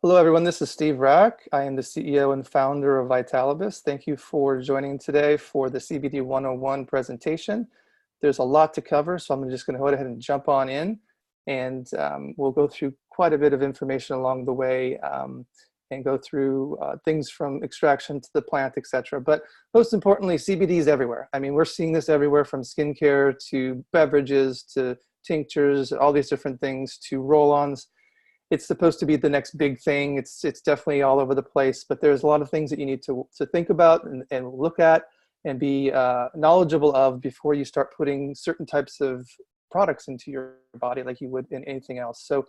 Hello, everyone. This is Steve Rack. I am the CEO and founder of Vitalibus. Thank you for joining today for the CBD 101 presentation. There's a lot to cover, so I'm just going to go ahead and jump on in, and we'll go through quite a bit of information along the way and go through things from extraction to the plant, etc. But most importantly, CBD is everywhere. I mean, we're seeing this everywhere from skincare to beverages to tinctures, all these different things to roll-ons. It's supposed to be the next big thing. It's definitely all over the place, but there's a lot of things that you need to think about and look at and be knowledgeable of before you start putting certain types of products into your body like you would in anything else. So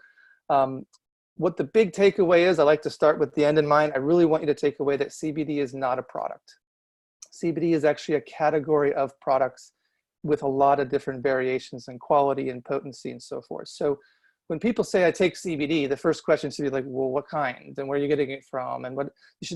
what the big takeaway is, I like to start with the end in mind. I really want you to take away that CBD is not a product. CBD is actually a category of products with a lot of different variations in quality and potency and so forth. So when people say I take CBD, the first question should be like, well, what kind and where are you getting it from? And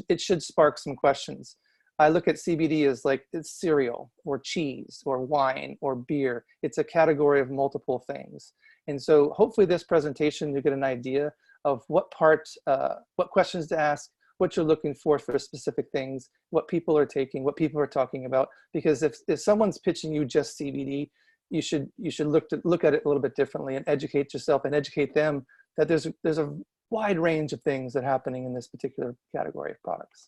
it should spark some questions. I look at CBD as like it's cereal or cheese or wine or beer. It's a category of multiple things. And so hopefully this presentation, you get an idea of what questions to ask, what you're looking for specific things, what people are taking, what people are talking about. Because if someone's pitching you just CBD, you should look at it a little bit differently and educate yourself and educate them that there's a wide range of things that are happening in this particular category of products.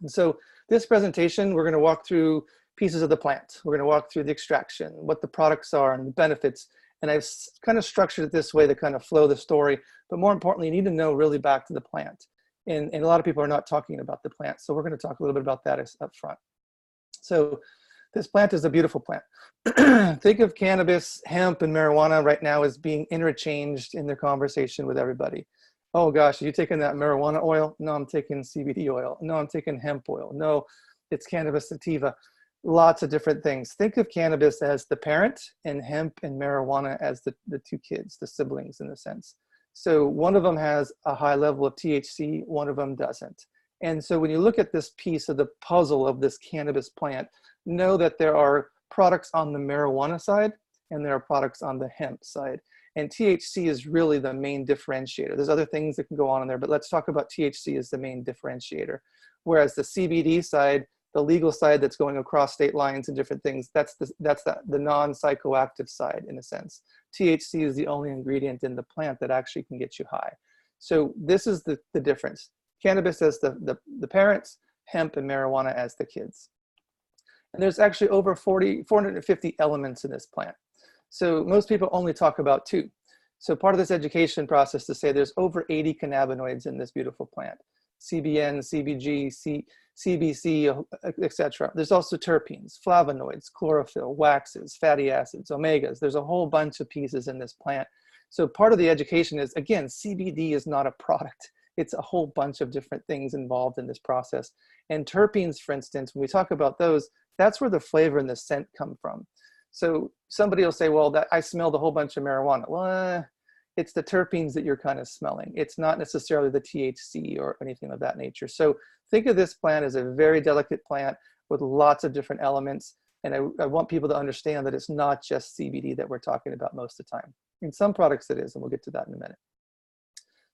And so this presentation, we're going to walk through pieces of the plant. We're going to walk through the extraction, what the products are and the benefits. And I've kind of structured it this way to kind of flow the story. But more importantly, you need to know really back to the plant. And a lot of people are not talking about the plant. So we're going to talk a little bit about that up front. So this plant is a beautiful plant. Think of cannabis, hemp, and marijuana right now as being interchanged in their conversation with everybody. Oh gosh, are you taking that marijuana oil? No, I'm taking CBD oil. No, I'm taking hemp oil. No, it's cannabis sativa. Lots of different things. Think of cannabis as the parent and hemp and marijuana as the two kids, the siblings in a sense. So one of them has a high level of THC, one of them doesn't. And so when you look at this piece of the puzzle of this cannabis plant, know that there are products on the marijuana side and there are products on the hemp side. And THC is really the main differentiator. There's other things that can go on in there, but let's talk about THC as the main differentiator. Whereas the CBD side, the legal side that's going across state lines and different things, that's the non-psychoactive side in a sense. THC is the only ingredient in the plant that actually can get you high. So this is the difference. Cannabis as the parents, hemp and marijuana as the kids. And there's actually over 450 elements in this plant. So most people only talk about 2. So part of this education process to say there's over 80 cannabinoids in this beautiful plant. CBN, CBG, CBC, etc. There's also terpenes, flavonoids, chlorophyll, waxes, fatty acids, omegas. There's a whole bunch of pieces in this plant. So part of the education is, again, CBD is not a product. It's a whole bunch of different things involved in this process. And terpenes, for instance, when we talk about those, that's where the flavor and the scent come from. So somebody will say, well, I smelled a whole bunch of marijuana. Well, it's the terpenes that you're kind of smelling. It's not necessarily the THC or anything of that nature. So think of this plant as a very delicate plant with lots of different elements. And I want people to understand that it's not just CBD that we're talking about most of the time. In some products it is, and we'll get to that in a minute.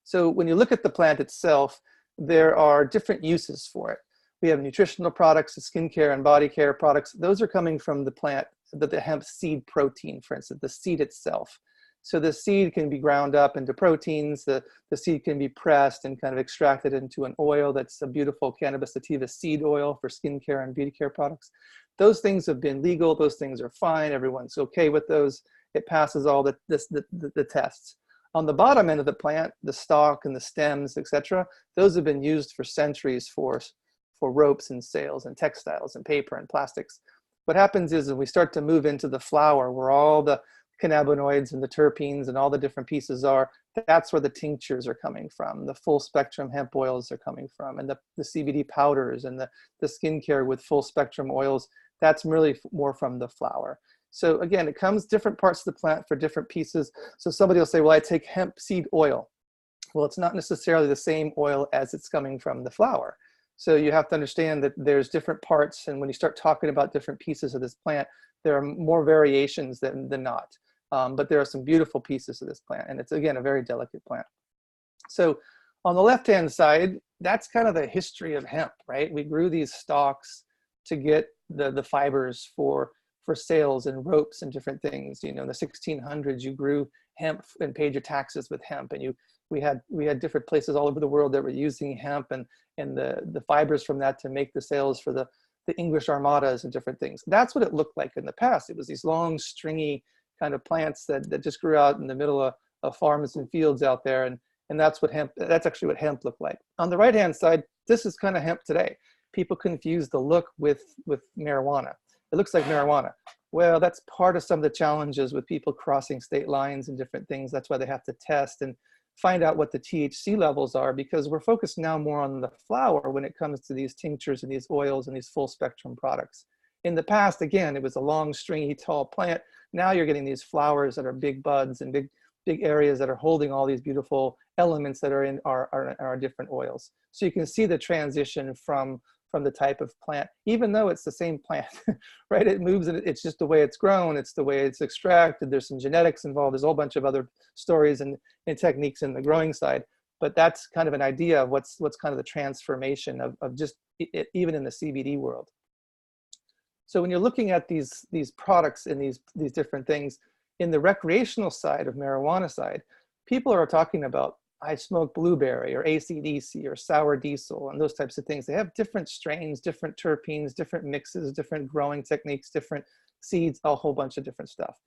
So when you look at the plant itself, there are different uses for it. We have nutritional products, skincare and body care products. Those are coming from the plant, the hemp seed protein, for instance, the seed itself. So the seed can be ground up into proteins. The seed can be pressed and kind of extracted into an oil that's a beautiful cannabis sativa seed oil for skincare and beauty care products. Those things have been legal. Those things are fine. Everyone's okay with those. It passes all the tests. On the bottom end of the plant, the stalk and the stems, etc., those have been used for centuries for ropes and sails and textiles and paper and plastics. What happens is when we start to move into the flower, where all the cannabinoids and the terpenes and all the different pieces are, that's where the tinctures are coming from. The full spectrum hemp oils are coming from, and the CBD powders and the skincare with full spectrum oils, that's really more from the flower. So again, it comes different parts of the plant for different pieces. So somebody will say, well, I take hemp seed oil. Well, it's not necessarily the same oil as it's coming from the flower. So you have to understand that there's different parts, and when you start talking about different pieces of this plant, there are more variations than not. But there are some beautiful pieces of this plant, and it's, again, a very delicate plant. So On the left-hand side, that's kind of the history of hemp, right? We grew these stalks to get the fibers for sails and ropes and different things. You know, in the 1600s, you grew hemp and paid your taxes with hemp, and we had different places all over the world that were using hemp and the fibers from that to make the sails for the English armadas and different things. That's what it looked like in the past. It was these long, stringy kind of plants that just grew out in the middle of farms and fields out there, and that's actually what hemp looked like. On the right-hand side, this is kind of hemp today. People confuse the look with marijuana. It looks like marijuana. Well, that's part of some of the challenges with people crossing state lines and different things. That's why they have to test and find out what the THC levels are, because we're focused now more on the flower when it comes to these tinctures and these oils and these full spectrum products. In the past, again, it was a long, stringy, tall plant. Now you're getting these flowers that are big buds and big areas that are holding all these beautiful elements that are in our different oils. So you can see the transition from the type of plant, even though it's the same plant, right? It moves, and it's just the way it's grown, it's the way it's extracted. There's some genetics involved. There's a whole bunch of other stories and techniques in the growing side. But that's kind of an idea of what's kind of the transformation of just even in the CBD world. So when you're looking at these products and these different things, in the recreational side of marijuana side, people are talking about, I smoke blueberry or AC/DC or sour diesel and those types of things. They have different strains, different terpenes, different mixes, different growing techniques, different seeds, a whole bunch of different stuff.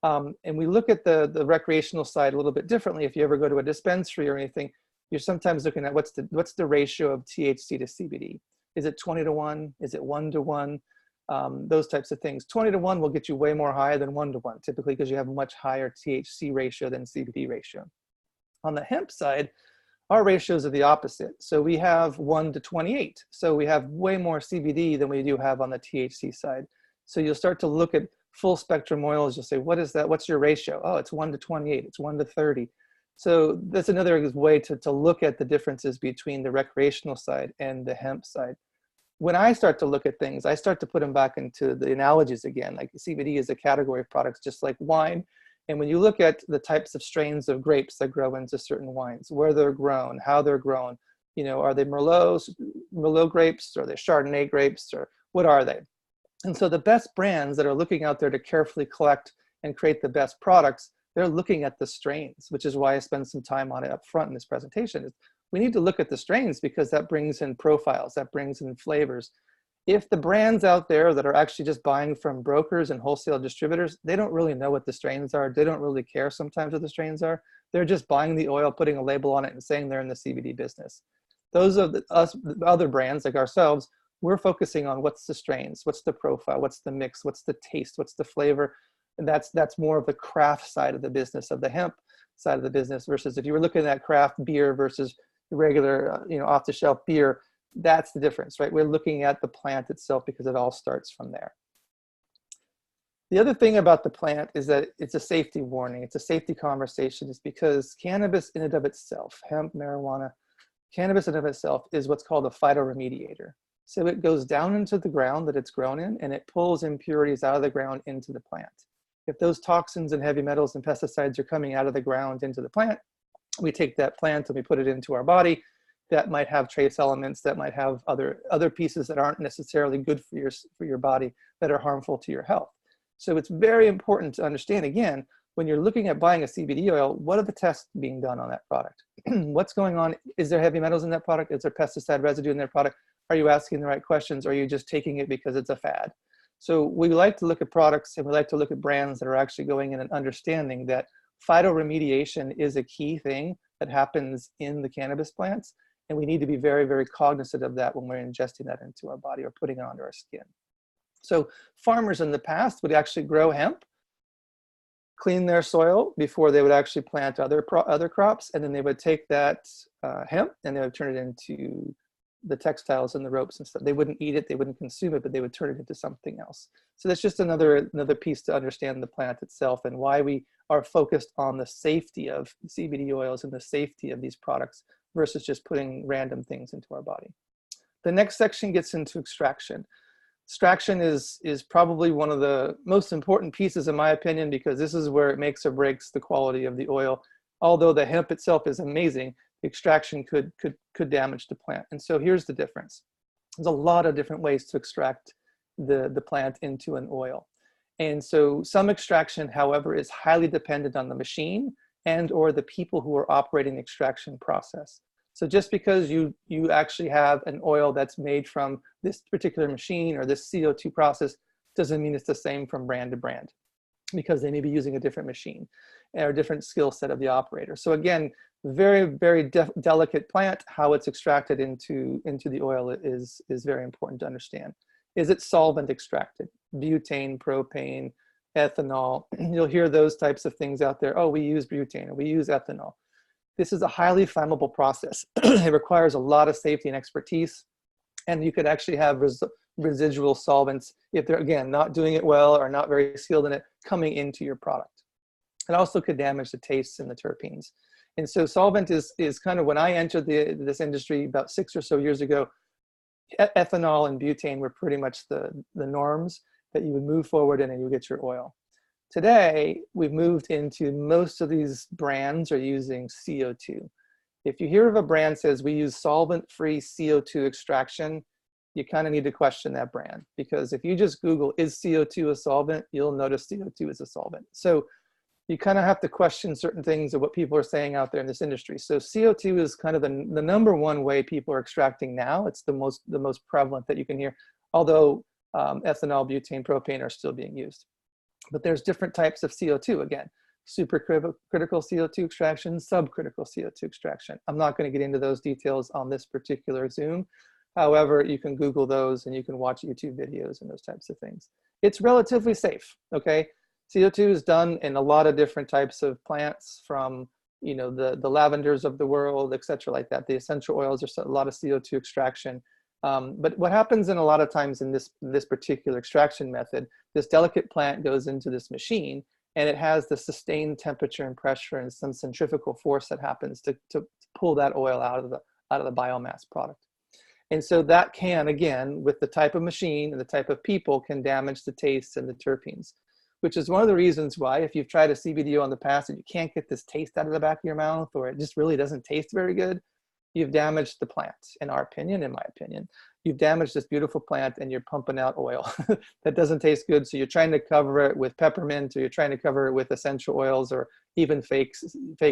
And we look at the recreational side a little bit differently. If you ever go to a dispensary or anything, you're sometimes looking at what's the ratio of THC to CBD. Is it 20 to 1? Is it 1 to 1? Those types of things. 20 to 1 will get you way more high than 1 to 1, typically, because you have a much higher THC ratio than CBD ratio. On the hemp side, our ratios are the opposite. So we have 1 to 28. So we have way more CBD than we do have on the THC side. So you'll start to look at full spectrum oils. You'll say, what is that? What's your ratio? Oh, it's 1 to 28. It's 1 to 30. So that's another way to look at the differences between the recreational side and the hemp side. When I start to look at things, I start to put them back into the analogies again. Like CBD is a category of products just like wine. And when you look at the types of strains of grapes that grow into certain wines, where they're grown, how they're grown, you know, are they Merlot grapes, or are they Chardonnay grapes, or what are they? And so the best brands that are looking out there to carefully collect and create the best products, they're looking at the strains, which is why I spend some time on it up front in this presentation. We need to look at the strains because that brings in profiles, that brings in flavors. If the brands out there that are actually just buying from brokers and wholesale distributors, they don't really know what the strains are. They don't really care sometimes what the strains are. They're just buying the oil, putting a label on it and saying they're in the CBD business. Those are the other brands like ourselves. We're focusing on what's the strains, what's the profile, what's the mix, what's the taste, what's the flavor. And that's more of the craft side of the business, of the hemp side of the business, versus if you were looking at craft beer versus regular, off-the-shelf beer, that's the difference, right? We're looking at the plant itself because it all starts from there. The other thing about the plant is that it's a safety warning. It's a safety conversation. It's because cannabis in and of itself, hemp, marijuana, cannabis in and of itself is what's called a phytoremediator. So it goes down into the ground that it's grown in, and it pulls impurities out of the ground into the plant. If those toxins and heavy metals and pesticides are coming out of the ground into the plant, we take that plant and we put it into our body. That might have trace elements, that might have other pieces that aren't necessarily good for your body, that are harmful to your health. So it's very important to understand, again, when you're looking at buying a CBD oil, what are the tests being done on that product? What's going on? Is there heavy metals in that product? Is there pesticide residue in that product? Are you asking the right questions? Or are you just taking it because it's a fad? So we like to look at products, and we like to look at brands that are actually going in and understanding that phytoremediation is a key thing that happens in the cannabis plants. And we need to be very, very cognizant of that when we're ingesting that into our body or putting it onto our skin. So farmers in the past would actually grow hemp, clean their soil before they would actually plant other crops. And then they would take that hemp and they would turn it into the textiles and the ropes and stuff. They wouldn't eat it, they wouldn't consume it, but they would turn it into something else. So that's just another piece to understand the plant itself and why we are focused on the safety of CBD oils and the safety of these products versus just putting random things into our body. The next section gets into extraction. Extraction is probably one of the most important pieces, in my opinion, because this is where it makes or breaks the quality of the oil. Although the hemp itself is amazing, extraction could damage the plant. And so here's the difference. There's a lot of different ways to extract the plant into an oil. And so some extraction, however, is highly dependent on the machine and or the people who are operating the extraction process. So just because you actually have an oil that's made from this particular machine or this CO2 process doesn't mean it's the same from brand to brand, because they may be using a different machine or a different skill set of the operator. So again, very, very delicate plant. How it's extracted into the oil is very important to understand. Is it solvent extracted? Butane, propane, ethanol. You'll hear those types of things out there. Oh, we use butane or we use ethanol. This is a highly flammable process. It requires a lot of safety and expertise. And you could actually have residual solvents, if they're, again, not doing it well or not very skilled in it, coming into your product. It also could damage the tastes and the terpenes. And so solvent is kind of, when I entered this industry about 6 or so years ago, ethanol and butane were pretty much the norms that you would move forward in and you would get your oil. Today, we've moved into most of these brands are using CO2. If you hear of a brand says we use solvent-free CO2 extraction, you kind of need to question that brand, because if you just Google, is CO2 a solvent, you'll notice CO2 is a solvent. So you kind of have to question certain things of what people are saying out there in this industry. So CO2 is kind of the number one way people are extracting now. It's the most prevalent that you can hear, although ethanol, butane, propane are still being used. But there's different types of CO2, again, supercritical CO2 extraction, subcritical CO2 extraction. I'm not going to get into those details on this particular Zoom. However, you can Google those and you can watch YouTube videos and those types of things. It's relatively safe, okay? CO2 is done in a lot of different types of plants, from the lavenders of the world, et cetera, like that. The essential oils, there's a lot of CO2 extraction. But what happens in a lot of times in this particular extraction method, this delicate plant goes into this machine and it has the sustained temperature and pressure and some centrifugal force that happens to pull that oil out of the biomass product. And so that can, again, with the type of machine and the type of people, can damage the taste and the terpenes, which is one of the reasons why, if you've tried a CBD oil in the past and you can't get this taste out of the back of your mouth, or it just really doesn't taste very good, you've damaged the plant, in my opinion. You've damaged this beautiful plant and you're pumping out oil that doesn't taste good. So you're trying to cover it with peppermint, or you're trying to cover it with essential oils, or even fake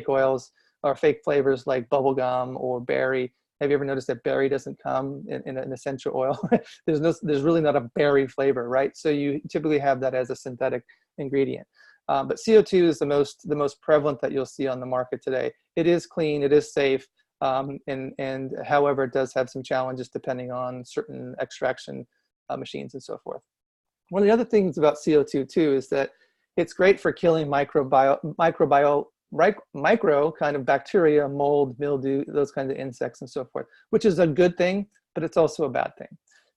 oils or fake flavors like bubblegum or berry. Have you ever noticed that berry doesn't come in an essential oil? There's really not a berry flavor, right? So you typically have that as a synthetic ingredient. But CO2 is the most prevalent that you'll see on the market today. It is clean, it is safe, and however, it does have some challenges depending on certain extraction machines and so forth. One of the other things about CO2 too is that it's great for killing micro kind of bacteria, mold, mildew, those kinds of insects and so forth, which is a good thing, but it's also a bad thing.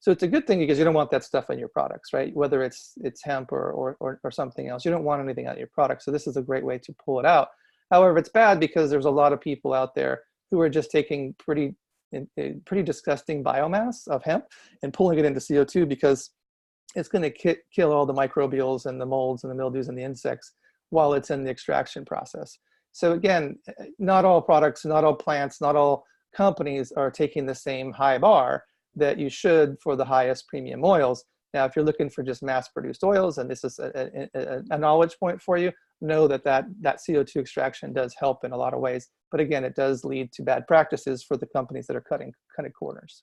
So it's a good thing because you don't want that stuff in your products, right? Whether it's hemp or something else, you don't want anything out of your product. So this is a great way to pull it out. However, it's bad because there's a lot of people out there who are just taking pretty disgusting biomass of hemp and pulling it into CO2, because it's going to kill all the microbials and the molds and the mildews and the insects while it's in the extraction process. So again, not all products, not all plants, not all companies are taking the same high bar that you should for the highest premium oils. Now, if you're looking for just mass-produced oils, and this is a knowledge point for you, know that CO2 extraction does help in a lot of ways. But again, it does lead to bad practices for the companies that are cutting corners.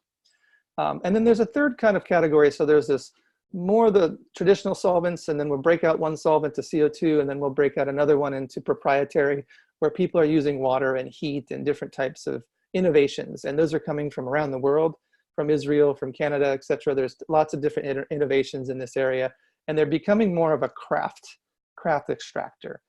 And then there's a third kind of category. So there's this more the traditional solvents, and then we'll break out one solvent to CO2, and then we'll break out another one into proprietary, where people are using water and heat and different types of innovations. And those are coming from around the world, from Israel, from Canada, et cetera. There's lots of different innovations in this area, and they're becoming more of a craft extractor.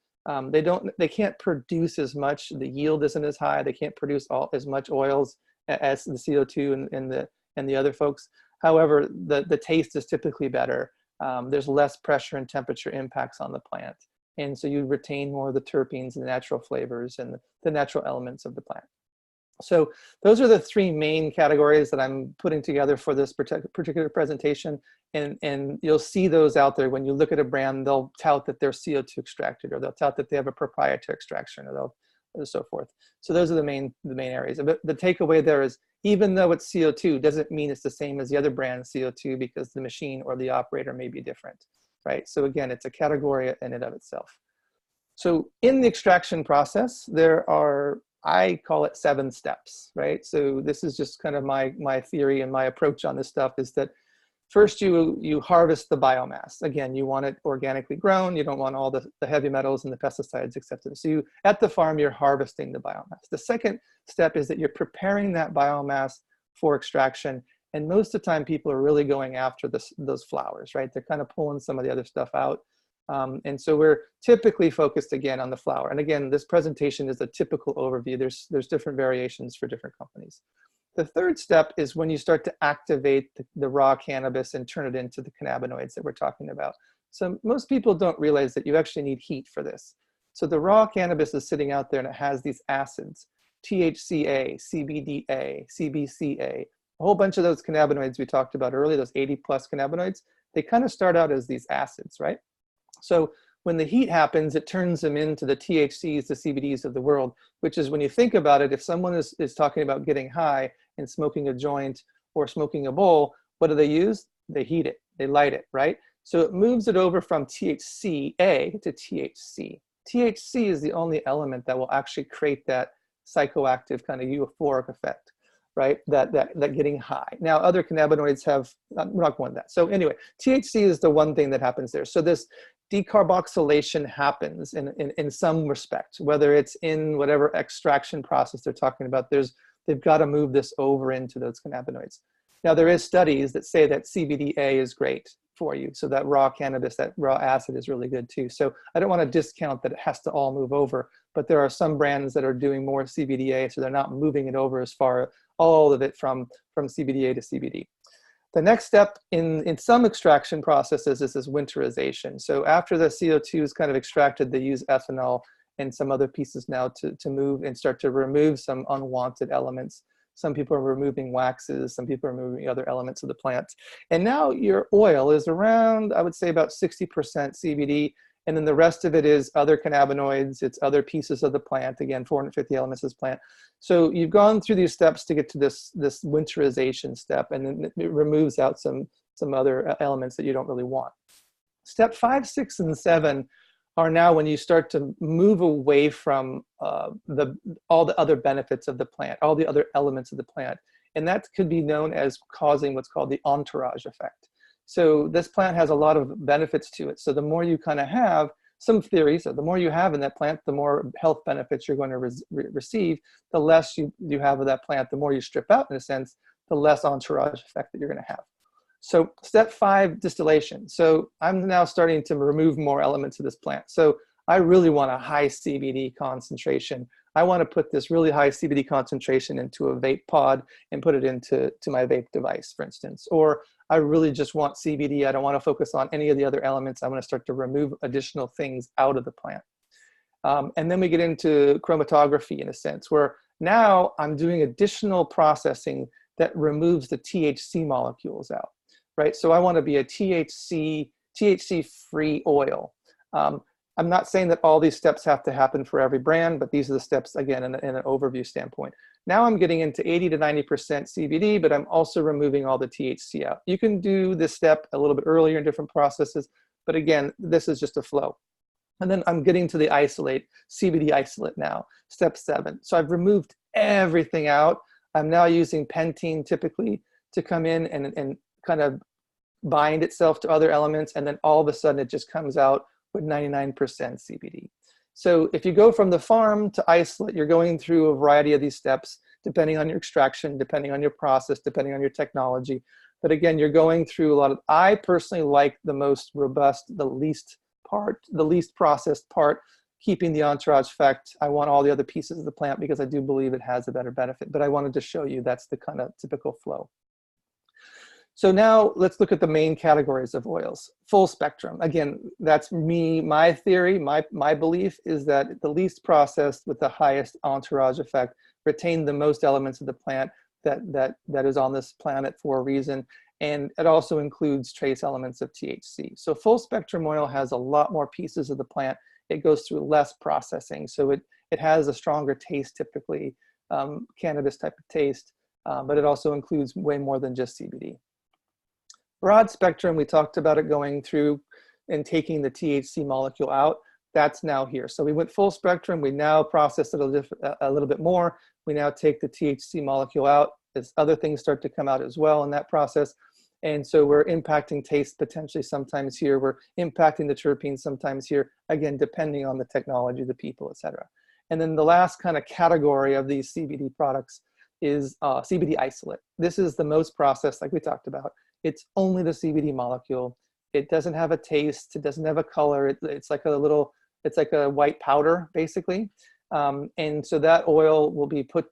They can't produce as much, the yield isn't as high, they can't produce as much oils as the CO2 and the other folks. However, the taste is typically better. There's less pressure and temperature impacts on the plant. And so you retain more of the terpenes and the natural flavors and the natural elements of the plant. So those are the three main categories that I'm putting together for this particular presentation. And you'll see those out there. When you look at a brand, they'll tout that they're CO2 extracted, or they'll tout that they have a proprietary extraction, or and so forth. So those are the main areas. But the takeaway there is, even though it's CO2, doesn't mean it's the same as the other brand CO2, because the machine or the operator may be different, right? So again, it's a category in and of itself. So in the extraction process, there are, I call it 7 steps, right? So this is just kind of my theory and my approach on this stuff, is that first you harvest the biomass. Again, you want it organically grown. You don't want all the heavy metals and the pesticides accepted. So at the farm, you're harvesting the biomass. The second step is that you're preparing that biomass for extraction. And most of the time, people are really going after those flowers, right? They're kind of pulling some of the other stuff out. And so we're typically focused again on the flower. And again, this presentation is a typical overview. There's different variations for different companies. The third step is when you start to activate the raw cannabis and turn it into the cannabinoids that we're talking about. So most people don't realize that you actually need heat for this. So the raw cannabis is sitting out there and it has these acids, THCA, CBDA, CBCA, a whole bunch of those cannabinoids we talked about earlier, those 80+ cannabinoids. They kind of start out as these acids, right? So when the heat happens, it turns them into the THCs, the CBDs of the world, which is, when you think about it, if someone is talking about getting high and smoking a joint or smoking a bowl, what do they use? They heat it, they light it, right? So it moves it over from THCA to THC. THC is the only element that will actually create that psychoactive kind of euphoric effect, right? That getting high. Now, other cannabinoids have, we're not going to that. So anyway, THC is the one thing that happens there. So this decarboxylation happens in some respect, whether it's in whatever extraction process they're talking about. They've got to move this over into those cannabinoids. Now, there is studies that say that CBDA is great for you. So that raw cannabis, that raw acid is really good too. So I don't want to discount that it has to all move over, but there are some brands that are doing more CBDA, so they're not moving it over as far, all of it from CBDA to CBD. The next step in some extraction processes is this winterization. So after the CO2 is kind of extracted, they use ethanol and some other pieces now to move and start to remove some unwanted elements. Some people are removing waxes, some people are removing other elements of the plant. And now your oil is around, I would say, about 60% CBD, and then the rest of it is other cannabinoids, it's other pieces of the plant, again, 450 elements of this plant. So you've gone through these steps to get to this winterization step, and then it removes out some other elements that you don't really want. Step 5, 6, and 7 are now when you start to move away from all the other benefits of the plant, all the other elements of the plant. And that could be known as causing what's called the entourage effect. So this plant has a lot of benefits to it. So the more you kind of have, some theories, so the more you have in that plant, the more health benefits you're going to receive. The less you have of that plant, the more you strip out, in a sense, the less entourage effect that you're going to have. So step 5, distillation. So I'm now starting to remove more elements of this plant. So I really want a high CBD concentration. I want to put this really high CBD concentration into a vape pod and put it into my vape device, for instance. Or I really just want CBD. I don't want to focus on any of the other elements. I want to start to remove additional things out of the plant. And then we get into chromatography, in a sense, where now I'm doing additional processing that removes the THC molecules out, right? So I want to be a THC-free oil. I'm not saying that all these steps have to happen for every brand, but these are the steps, again, in an overview standpoint. Now I'm getting into 80 to 90% CBD, but I'm also removing all the THC out. You can do this step a little bit earlier in different processes, but again, this is just a flow. And then I'm getting to the isolate, CBD isolate now, step 7. So I've removed everything out. I'm now using pentene typically to come in and kind of bind itself to other elements, and then all of a sudden it just comes out with 99% CBD. So if you go from the farm to isolate, you're going through a variety of these steps, depending on your extraction, depending on your process, depending on your technology. But again, you're going through a lot of, I personally like the most robust, the least processed part, keeping the entourage effect. I want all the other pieces of the plant because I do believe it has a better benefit, but I wanted to show you that's the kind of typical flow. So now let's look at the main categories of oils. Full spectrum. Again, that's me, my theory, my belief is that the least processed with the highest entourage effect retain the most elements of the plant that is on this planet for a reason. And it also includes trace elements of THC. So full spectrum oil has a lot more pieces of the plant. It goes through less processing. So It has a stronger taste, typically, cannabis type of taste, but it also includes way more than just CBD. Broad spectrum, we talked about it going through and taking the THC molecule out. That's now here. So we went full spectrum. We now process it a little bit more. We now take the THC molecule out as other things start to come out as well in that process. And so we're impacting taste potentially sometimes here. We're impacting the terpenes sometimes here, again, depending on the technology, the people, et cetera. And then the last kind of category of these CBD products is CBD Isolate. This is the most processed, like we talked about. It's only the CBD molecule. It doesn't have a taste. It doesn't have a color. It's like a white powder, basically. And so that oil will be put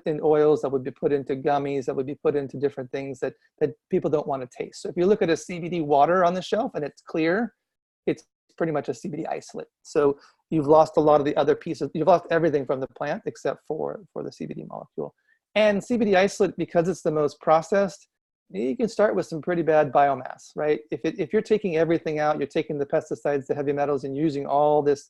in oils that would be put into gummies, that would be put into different things that people don't want to taste. So if you look at a CBD water on the shelf and it's clear, it's pretty much a CBD isolate. So you've lost a lot of the other pieces. You've lost everything from the plant except for the CBD molecule. And CBD isolate, because it's the most processed, you can start with some pretty bad biomass, right? If you're taking everything out, you're taking the pesticides, the heavy metals, and using all this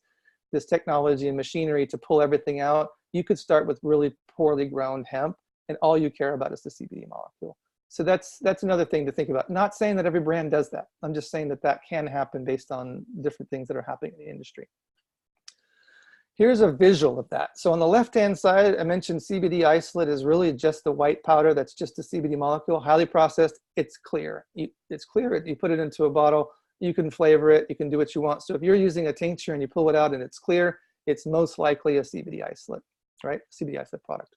technology and machinery to pull everything out, you could start with really poorly grown hemp, and all you care about is the CBD molecule. So that's another thing to think about. Not saying that every brand does that. I'm just saying that can happen based on different things that are happening in the industry. Here's a visual of that. So on the left-hand side, I mentioned CBD isolate is really just the white powder. That's just the CBD molecule, highly processed. It's clear. It's clear. You put it into a bottle. You can flavor it. You can do what you want. So if you're using a tincture and you pull it out and it's clear, it's most likely a CBD isolate, right? CBD isolate product.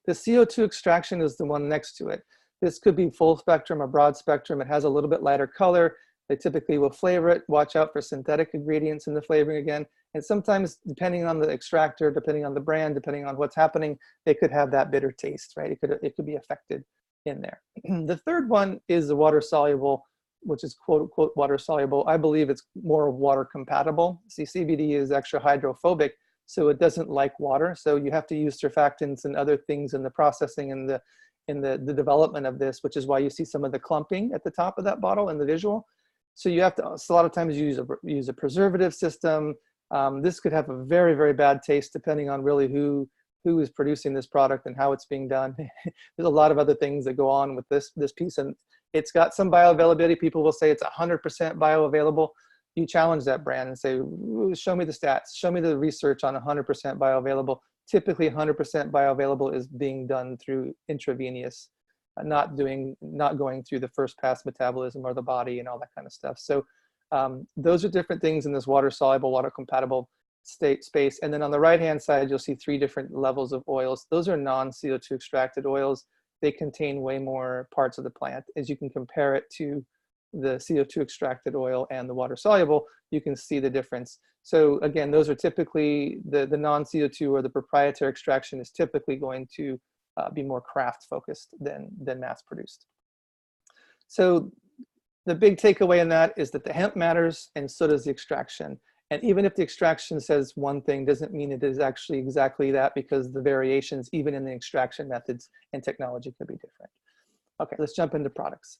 The CO2 extraction is the one next to it. This could be full spectrum or broad spectrum. It has a little bit lighter color. They typically will flavor it. Watch out for synthetic ingredients in the flavoring again. And sometimes, depending on the extractor, depending on the brand, depending on what's happening, they could have that bitter taste, right? It could be affected in there. The third one is the water soluble, which is quote unquote water soluble. I believe it's more water compatible. See, CBD is extra hydrophobic, so it doesn't like water. So you have to use surfactants and other things in the processing and the development of this, which is why you see some of the clumping at the top of that bottle in the visual. So you have to, so a lot of times you use a preservative system. This could have a very, very bad taste depending on really who is producing this product and how it's being done. There's a lot of other things that go on with this piece, and it's got some bioavailability. People will say it's 100% bioavailable. You challenge that brand and say, show me the stats, show me the research on 100% bioavailable. Typically 100% bioavailable is being done through intravenous, not going through the first pass metabolism or the body and all that kind of stuff. So those are different things in this water soluble, water compatible space. And then on the right hand side, you'll see 3 different levels of oils. Those are non-CO2 extracted oils. They contain way more parts of the plant. As you can compare it to the CO2 extracted oil and the water soluble, you can see the difference. So again, those are typically the non-CO2 or the proprietary extraction is typically going to be more craft focused than mass produced. So the big takeaway in that is that the hemp matters, and so does the extraction. And even if the extraction says one thing, doesn't mean it is actually exactly that, because the variations even in the extraction methods and technology could be different. Okay, let's jump into products.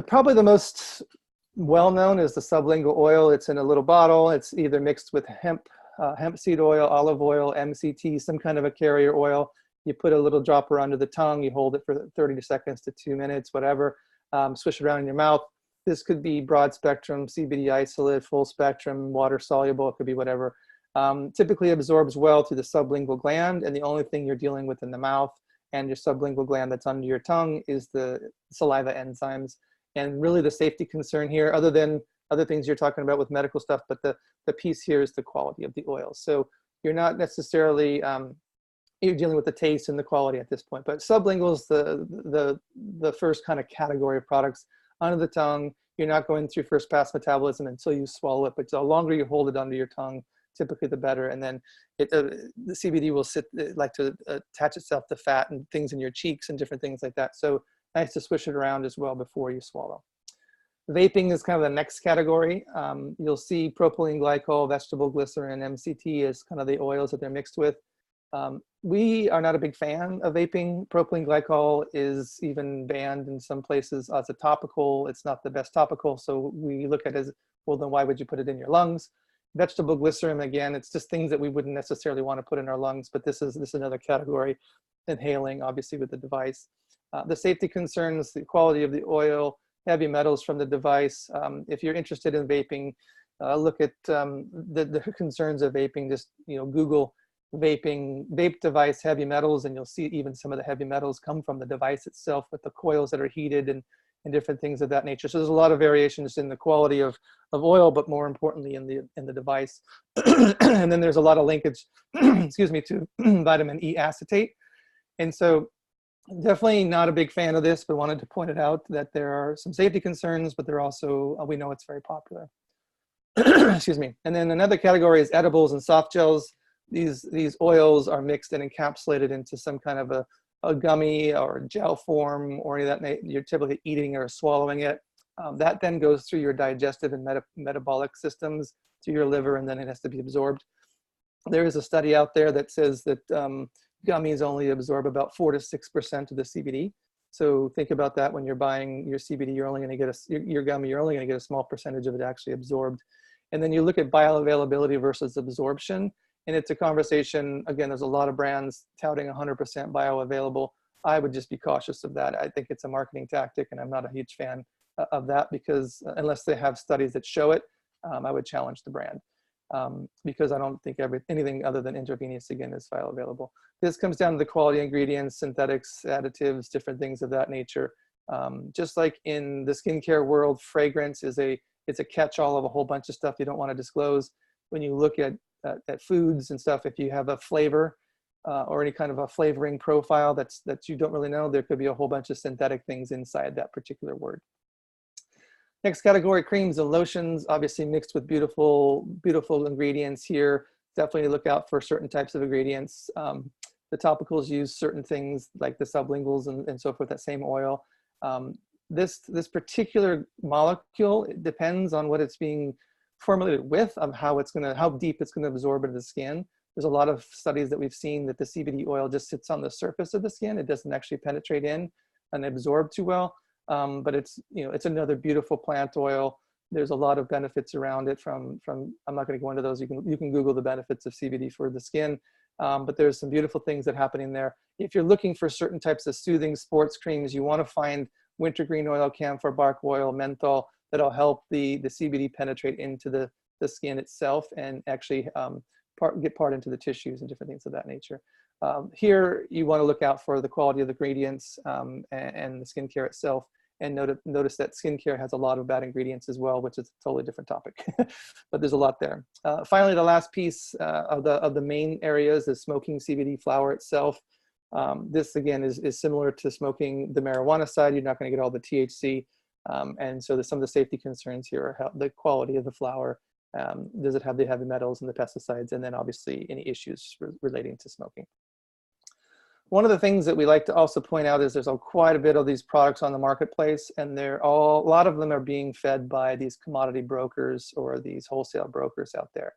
Probably the most well-known is the sublingual oil. It's in a little bottle. It's either mixed with hemp seed oil, olive oil, MCT, some kind of a carrier oil. You put a little dropper under the tongue, you hold it for 30 seconds to 2 minutes, whatever, swish it around in your mouth. This could be broad spectrum, CBD isolate, full spectrum, water soluble, it could be whatever. Typically absorbs well through the sublingual gland, and the only thing you're dealing with in the mouth and your sublingual gland that's under your tongue is the saliva enzymes. And really the safety concern here, other than other things you're talking about with medical stuff, but the piece here is the quality of the oil. So you're not necessarily, you're dealing with the taste and the quality at this point, but sublingual is the first kind of category of products. Under the tongue, you're not going through first pass metabolism until you swallow it, but the longer you hold it under your tongue, typically the better. And then the CBD will like to attach itself to fat and things in your cheeks and different things like that. So nice to swish it around as well before you swallow. Vaping is kind of the next category. You'll see propylene glycol, vegetable glycerin, MCT as kind of the oils that they're mixed with. We are not a big fan of vaping. Propylene glycol is even banned in some places as a topical. It's not the best topical, so we look at it as, well, then why would you put it in your lungs? Vegetable glycerin, again, it's just things that we wouldn't necessarily want to put in our lungs, but this is another category. Inhaling, obviously, with the device. The safety concerns, the quality of the oil, heavy metals from the device. If you're interested in vaping, look at the concerns of vaping. Just Google vape device heavy metals, and you'll see even some of the heavy metals come from the device itself with the coils that are heated and different things of that nature. So there's a lot of variations in the quality of oil, but more importantly in the device. And then there's a lot of linkage, excuse me, to vitamin E acetate. And so definitely not a big fan of this, but wanted to point it out that there are some safety concerns, but they're also, we know it's very popular. Excuse me. And then another category is edibles and soft gels. These oils are mixed and encapsulated into some kind of a gummy or gel form, or any of that you're typically eating or swallowing it. That then goes through your digestive and metabolic systems to your liver, and then it has to be absorbed. There is a study out there that says that gummies only absorb about 4 to 6% of the CBD. So think about that when you're buying your CBD, you're only going to get your gummy, you're only going to get a small percentage of it actually absorbed. And then you look at bioavailability versus absorption, and it's a conversation. Again, there's a lot of brands touting 100% bioavailable. I would just be cautious of that. I think it's a marketing tactic, and I'm not a huge fan of that, because unless they have studies that show it, I would challenge the brand. Because I don't think anything other than intravenous, again, is bioavailable. This comes down to the quality ingredients, synthetics, additives, different things of that nature. Just like in the skincare world, fragrance is it's a catch-all of a whole bunch of stuff you don't want to disclose. When you look at foods and stuff, if you have a flavor or any kind of a flavoring profile that you don't really know, there could be a whole bunch of synthetic things inside that particular word. Next category, creams and lotions, obviously mixed with beautiful, beautiful ingredients here. Definitely look out for certain types of ingredients. The topicals use certain things like the sublinguals and so forth, that same oil. This particular molecule, it depends on what it's being formulated with, of how deep it's gonna absorb into the skin. There's a lot of studies that we've seen that the CBD oil just sits on the surface of the skin. It doesn't actually penetrate in and absorb too well. But it's another beautiful plant oil. There's a lot of benefits around it from I'm not going to go into those. You can Google the benefits of CBD for the skin, but there's some beautiful things that happen in there. If you're looking for certain types of soothing sports creams, you want to find wintergreen oil, camphor bark oil, menthol, that'll help the CBD penetrate into the skin itself and actually get part into the tissues and different things of that nature. Here, you want to look out for the quality of the ingredients and the skincare itself, and notice that skincare has a lot of bad ingredients as well, which is a totally different topic, but there's a lot there. Finally, the last piece of the main areas is smoking CBD flower itself. This, again, is similar to smoking the marijuana side. You're not going to get all the THC, and so some of the safety concerns here are the quality of the flower. Does it have the heavy metals and the pesticides, and then obviously any issues relating to smoking. One of the things that we like to also point out is there's quite a bit of these products on the marketplace, and a lot of them are being fed by these commodity brokers or these wholesale brokers out there.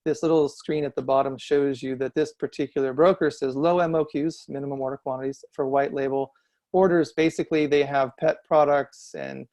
This little screen at the bottom shows you that this particular broker says low MOQs, minimum order quantities, for white label orders. Basically, they have pet products and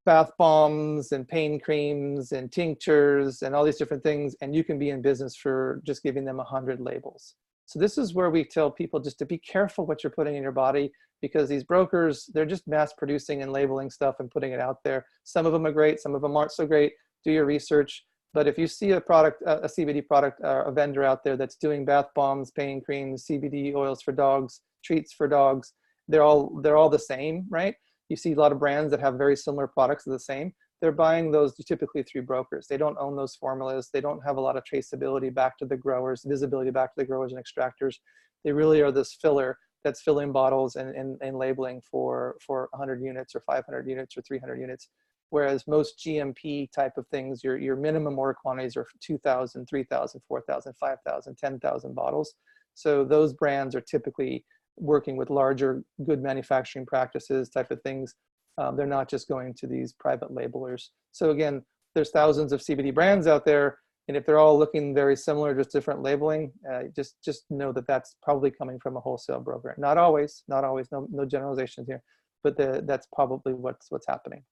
bath bombs and pain creams and tinctures and all these different things, and you can be in business for just giving them 100 labels. So this is where we tell people just to be careful what you're putting in your body, because these brokers, they're just mass producing and labeling stuff and putting it out there. Some of them are great, some of them aren't so great. Do your research. But if you see a product, a CBD product, a vendor out there that's doing bath bombs, pain creams, CBD oils for dogs, treats for dogs, they're all the same, right? You see a lot of brands that have very similar products that are the same. They're buying those typically through brokers. They don't own those formulas. They don't have a lot of traceability back to the growers, visibility back to the growers and extractors. They really are this filler that's filling bottles and labeling for 100 units or 500 units or 300 units. Whereas most GMP type of things, your minimum order quantities are 2,000, 3,000, 4,000, 5,000, 10,000 bottles. So those brands are typically working with larger, good manufacturing practices type of things. They're not just going to these private labelers. So again, there's thousands of CBD brands out there, and if they're all looking very similar, just different labeling, just know that that's probably coming from a wholesale broker. Not always, no generalizations here, but that's probably what's happening.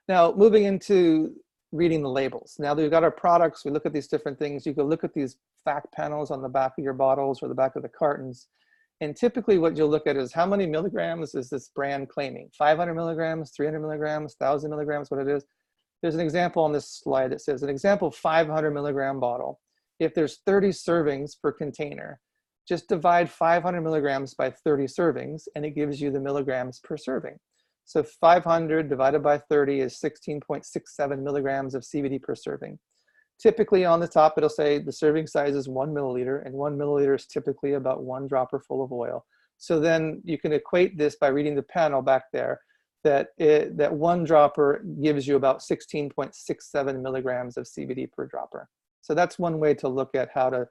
Now, moving into reading the labels. Now that we've got our products, we look at these different things. You can look at these fact panels on the back of your bottles or the back of the cartons. And typically what you'll look at is how many milligrams is this brand claiming? 500 milligrams, 300 milligrams, 1,000 milligrams, what it is. There's an example on this slide that says an example 500 milligram bottle. If there's 30 servings per container, just divide 500 milligrams by 30 servings and it gives you the milligrams per serving. So 500 divided by 30 is 16.67 milligrams of CBD per serving. Typically on the top, it'll say the serving size is 1 milliliter, and 1 milliliter is typically about 1 dropper full of oil. So then you can equate this by reading the panel back there, that 1 dropper gives you about 16.67 milligrams of CBD per dropper. So that's one way to look at how to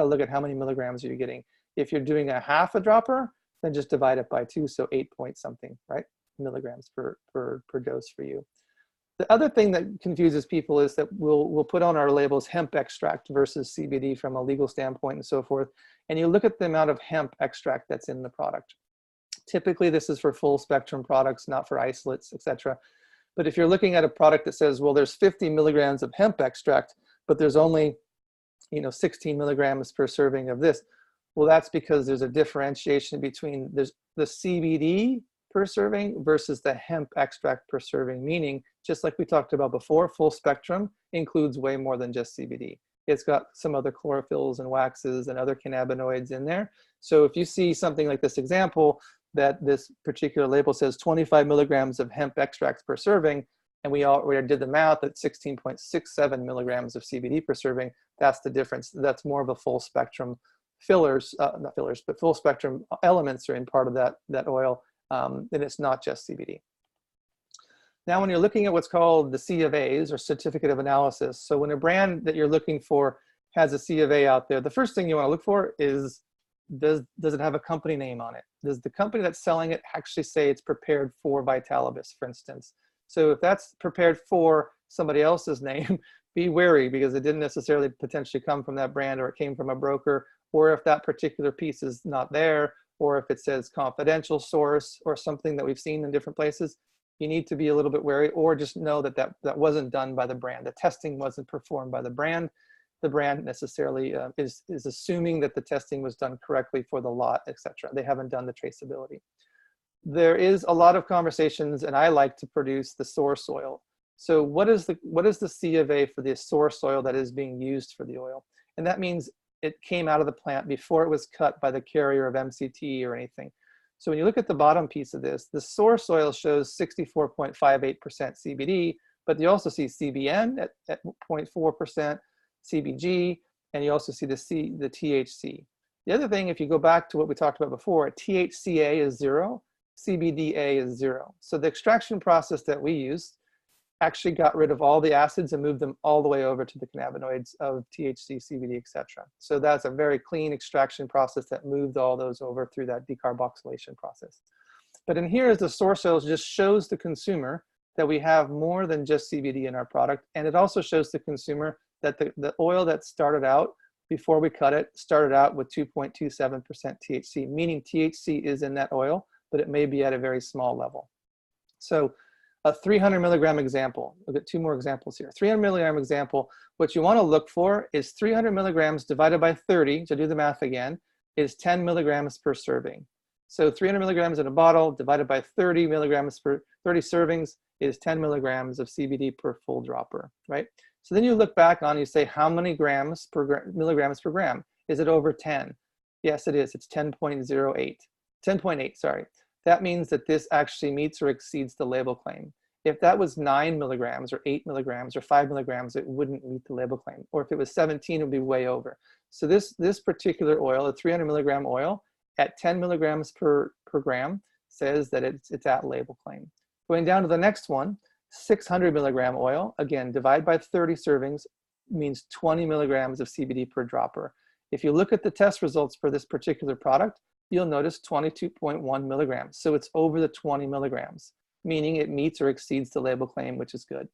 look at how many milligrams you're getting. If you're doing a half a dropper, then just divide it by 2, so 8 point something, right? Milligrams per dose for you. The other thing that confuses people is that we'll put on our labels hemp extract versus CBD from a legal standpoint and so forth. And you look at the amount of hemp extract that's in the product. Typically, this is for full spectrum products, not for isolates, etc. But if you're looking at a product that says, well, there's 50 milligrams of hemp extract, but there's only 16 milligrams per serving of this, well, that's because there's a differentiation between the CBD per serving versus the hemp extract per serving, meaning, just like we talked about before, full spectrum includes way more than just CBD. It's got some other chlorophylls and waxes and other cannabinoids in there. So if you see something like this example, that this particular label says 25 milligrams of hemp extracts per serving, and we did the math at 16.67 milligrams of CBD per serving, that's the difference. That's more of a full spectrum fillers, not fillers, but full spectrum elements are in part of that oil. And it's not just CBD. Now, when you're looking at what's called the C of A's, or certificate of analysis, so when a brand that you're looking for has a C of A out there, the first thing you want to look for is, does it have a company name on it? Does the company that's selling it actually say it's prepared for Vitalibus, for instance? So if that's prepared for somebody else's name, be wary, because it didn't necessarily potentially come from that brand, or it came from a broker, or if that particular piece is not there, or if it says confidential source or something that we've seen in different places, you need to be a little bit wary, or just know that that wasn't done by the brand. The testing wasn't performed by the brand. The brand necessarily is assuming that the testing was done correctly for the lot, etc. They haven't done the traceability. There is a lot of conversations, and I like to produce the source oil. So what is the C of A for the source oil that is being used for the oil? And that means it came out of the plant before it was cut by the carrier of MCT or anything. So when you look at the bottom piece of this, the source oil shows 64.58% CBD, but you also see CBN at 0.4%, CBG, and you also see the THC. The other thing, if you go back to what we talked about before, THCA is 0, CBDA is 0. So the extraction process that we used actually got rid of all the acids and moved them all the way over to the cannabinoids of THC, CBD, etc. So that's a very clean extraction process that moved all those over through that decarboxylation process. But in here is the source oil, just shows the consumer that we have more than just CBD in our product. And it also shows the consumer that the oil that started out before we cut it started out with 2.27% THC, meaning THC is in that oil, but it may be at a very small level. So a 300 milligram example, we'll get 2 more examples here. 300 milligram example, what you want to look for is 300 milligrams divided by 30, so do the math again, is 10 milligrams per serving. So 300 milligrams in a bottle divided by 30 milligrams per 30 servings is 10 milligrams of CBD per full dropper, right? So then you look back on, you say, how many milligrams per gram? Is it over 10? Yes, it is. It's 10.08, 10.8, sorry. That means that this actually meets or exceeds the label claim. If that was 9 milligrams or 8 milligrams or 5 milligrams, it wouldn't meet the label claim. Or if it was 17, it would be way over. So this particular oil, a 300 milligram oil, at 10 milligrams per gram, says that it's at label claim. Going down to the next one, 600 milligram oil, again, divide by 30 servings, means 20 milligrams of CBD per dropper. If you look at the test results for this particular product, you'll notice 22.1 milligrams. So it's over the 20 milligrams, meaning it meets or exceeds the label claim, which is good.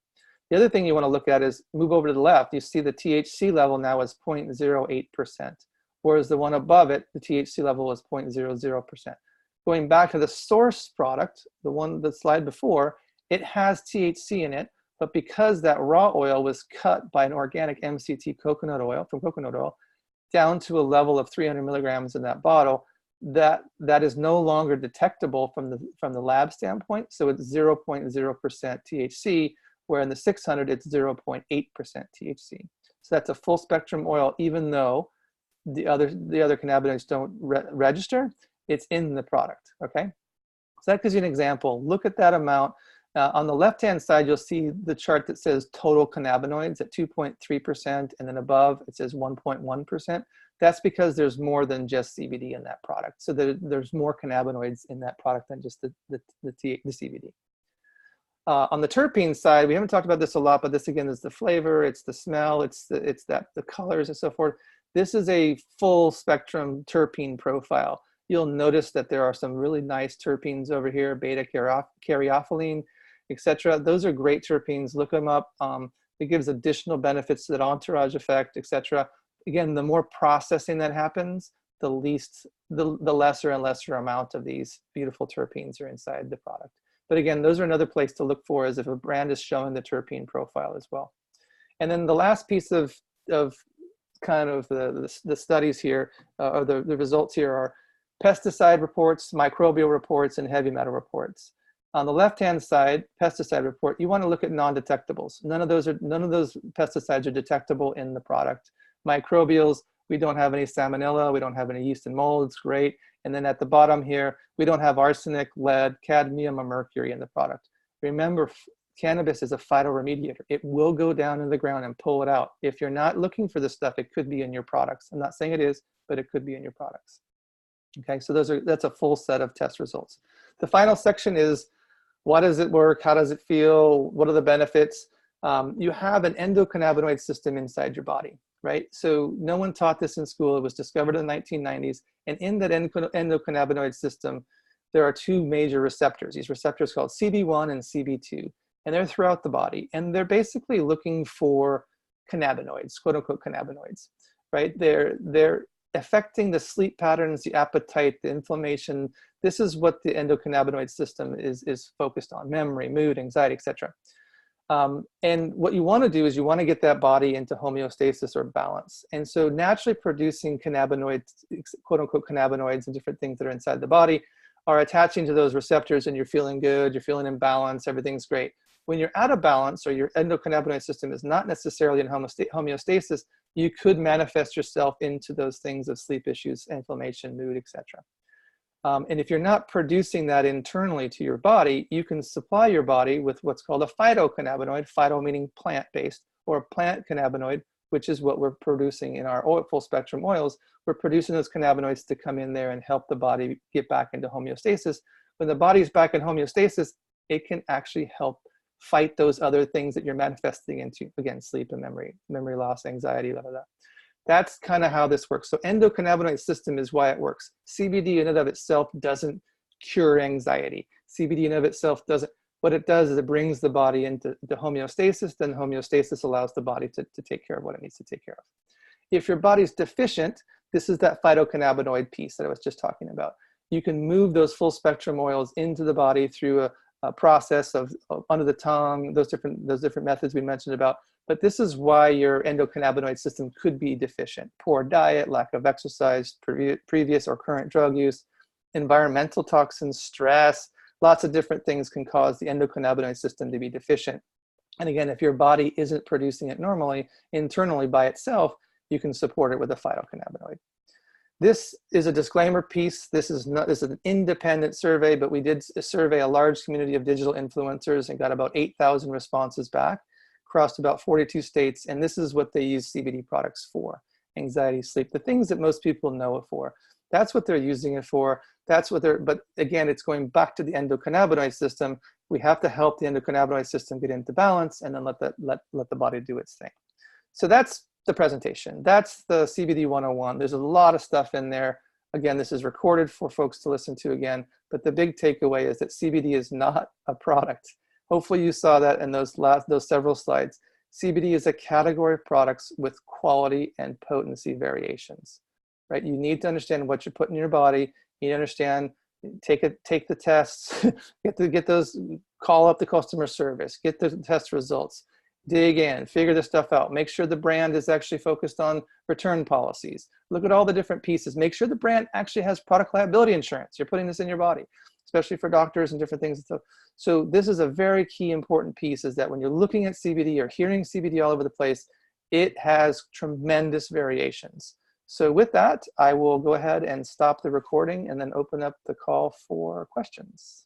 The other thing you want to look at is move over to the left. You see the THC level now is 0.08%, whereas the one above it, the THC level is 0.00%. Going back to the source product, the slide before, it has THC in it, But because that raw oil was cut by an organic MCT coconut oil, from coconut oil, down to a level of 300 milligrams in that bottle, that is no longer detectable from the lab standpoint. So it's 0.0% THC, where in the 600 it's 0.8% THC. So that's a full spectrum oil, even though the other cannabinoids don't register. It's in the product. Okay, so that gives you an example. Look at that amount. On the left-hand side, you'll see the chart that says total cannabinoids at 2.3%, and then above it says 1.1%. That's because there's more than just CBD in that product. So there's more cannabinoids in that product than just the CBD. On the terpene side, we haven't talked about this a lot, but this again is the flavor, it's the smell, it's the colors and so forth. This is a full spectrum terpene profile. You'll notice that there are some really nice terpenes over here, beta caryophyllene, etc. Those are great terpenes. Look them up. It gives additional benefits to that entourage effect, etc. Again, the more processing that happens, the lesser and lesser amount of these beautiful terpenes are inside the product. But again, those are another place to look for, is if a brand is showing the terpene profile as well. And then the last piece of kind of the studies here, or the results here, are pesticide reports, microbial reports, and heavy metal reports. On the left-hand side, pesticide report, you want to look at non-detectables. None of those pesticides are detectable in the product. Microbials, we don't have any salmonella, we don't have any yeast and mold, it's great. And then at the bottom here, we don't have arsenic, lead, cadmium, or mercury in the product. Remember, cannabis is a phytoremediator. It will go down in the ground and pull it out. If you're not looking for this stuff, it could be in your products. I'm not saying it is, but it could be in your products. Okay, so that's a full set of test results. The final section is, what does it work? How does it feel? What are the benefits? You have an endocannabinoid system inside your body, right? So no one taught this in school. It was discovered in the 1990s. And in that endocannabinoid system, there are two major receptors. These receptors called CB1 and CB2. And they're throughout the body. And they're basically looking for cannabinoids, quote unquote cannabinoids, right? They're affecting the sleep patterns, the appetite, the inflammation. This is what the endocannabinoid system is focused on: memory, mood, anxiety, etc. And what you want to do is you want to get that body into homeostasis or balance. And so naturally producing cannabinoids, quote unquote cannabinoids, and different things that are inside the body are attaching to those receptors, and you're feeling good, you're feeling in balance, everything's great. When you're out of balance, or your endocannabinoid system is not necessarily in homeostasis, you could manifest yourself into those things of sleep issues, inflammation, mood, etc. And if you're not producing that internally to your body, you can supply your body with what's called a phytocannabinoid, phyto meaning plant-based, or a plant cannabinoid, which is what we're producing in our full spectrum oils. We're producing those cannabinoids to come in there and help the body get back into homeostasis. When the body's back in homeostasis, it can actually help fight those other things that you're manifesting into, again, sleep and memory loss, anxiety, blah, blah, blah. That's kind of how this works. So endocannabinoid system is why it works. CBD in and of itself doesn't cure anxiety. CBD in and of itself doesn't. What it does is it brings the body into the homeostasis, then homeostasis allows the body to take care of what it needs to take care of. If your body's deficient, this is that phytocannabinoid piece that I was just talking about. You can move those full spectrum oils into the body through a process of under the tongue, those different methods we mentioned about. But this is why your endocannabinoid system could be deficient: poor diet, lack of exercise, previous or current drug use, environmental toxins, stress, lots of different things can cause the endocannabinoid system to be deficient. And again, if your body isn't producing it normally, internally by itself, you can support it with a phytocannabinoid. This is a disclaimer piece. This is an independent survey, but we did survey a large community of digital influencers and got about 8,000 responses back across about 42 states. And this is what they use CBD products for: anxiety, sleep, the things that most people know it for. That's what they're using it for. But again, it's going back to the endocannabinoid system. We have to help the endocannabinoid system get into balance, and then let the body do its thing. So that's the presentation. That's the CBD 101. There's a lot of stuff in there. Again, this is recorded for folks to listen to again, but the big takeaway is that CBD is not a product. Hopefully you saw that in those several slides. CBD is a category of products with quality and potency variations, right? You need to understand what you're putting in your body. You need to understand, take the tests, get those call up the customer service, get the test results, dig in, figure this stuff out, make sure the brand is actually focused on return policies, look at all the different pieces, make sure the brand actually has product liability insurance. You're putting this in your body, especially for doctors and different things. So this is a very key important piece, is that when you're looking at CBD or hearing CBD all over the place, it has tremendous variations. So with that, I will go ahead and stop the recording and then open up the call for questions.